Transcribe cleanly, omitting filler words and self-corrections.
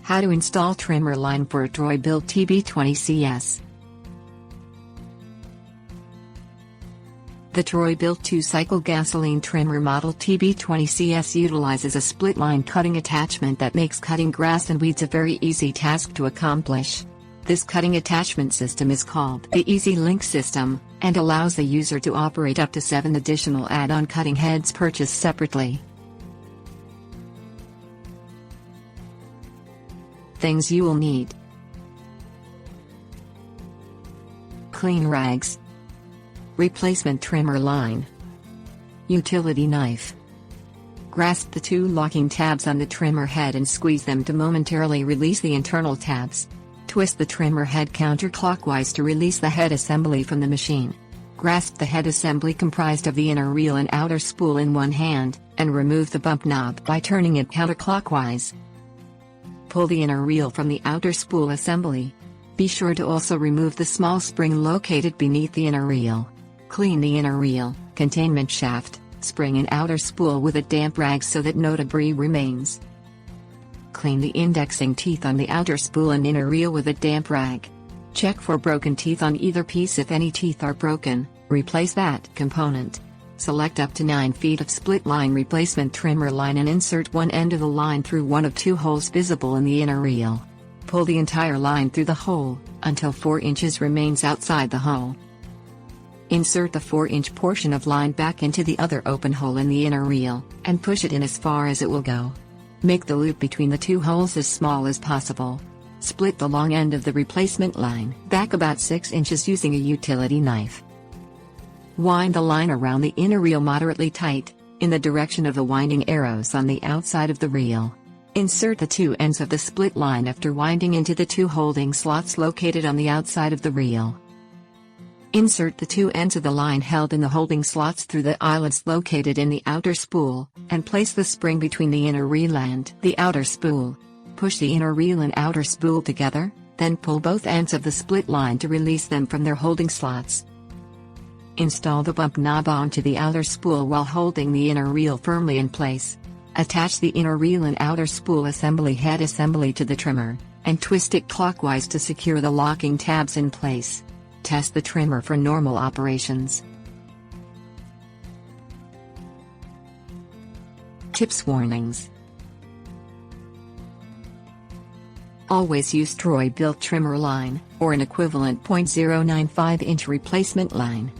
How to install trimmer line for a Troy-Bilt Tb20cs. The Troy-Bilt 2-cycle gasoline trimmer model Tb20cs utilizes a split line cutting attachment that makes cutting grass and weeds a very easy task to accomplish. This cutting attachment system is called the Easy Link system, and allows the user to operate up to 7 additional add-on cutting heads purchased separately. Things you will need: clean rags, replacement trimmer line, utility knife. Grasp the 2 locking tabs on the trimmer head and squeeze them to momentarily release the internal tabs. Twist the trimmer head counterclockwise to release the head assembly from the machine. Grasp the head assembly comprised of the inner reel and outer spool in one hand, and remove the bump knob by turning it counterclockwise. Pull the inner reel from the outer spool assembly. Be sure to also remove the small spring located beneath the inner reel. Clean the inner reel, containment shaft, spring and outer spool with a damp rag so that no debris remains. Clean the indexing teeth on the outer spool and inner reel with a damp rag. Check for broken teeth on either piece. If any teeth are broken, replace that component. Select up to 9 feet of split line replacement trimmer line and insert one end of the line through one of 2 holes visible in the inner reel. Pull the entire line through the hole, until 4 inches remains outside the hole. Insert the 4-inch portion of line back into the other open hole in the inner reel, and push it in as far as it will go. Make the loop between the 2 holes as small as possible. Split the long end of the replacement line back about 6 inches using a utility knife. Wind the line around the inner reel moderately tight, in the direction of the winding arrows on the outside of the reel. Insert the 2 ends of the split line after winding into the 2 holding slots located on the outside of the reel. Insert the 2 ends of the line held in the holding slots through the eyelets located in the outer spool, and place the spring between the inner reel and the outer spool. Push the inner reel and outer spool together, then pull both ends of the split line to release them from their holding slots. Install the bump knob onto the outer spool while holding the inner reel firmly in place. Attach the inner reel and outer spool head assembly to the trimmer, and twist it clockwise to secure the locking tabs in place. Test the trimmer for normal operations. Tips: warnings. Always use Troy-Bilt trimmer line, or an equivalent .095-inch replacement line.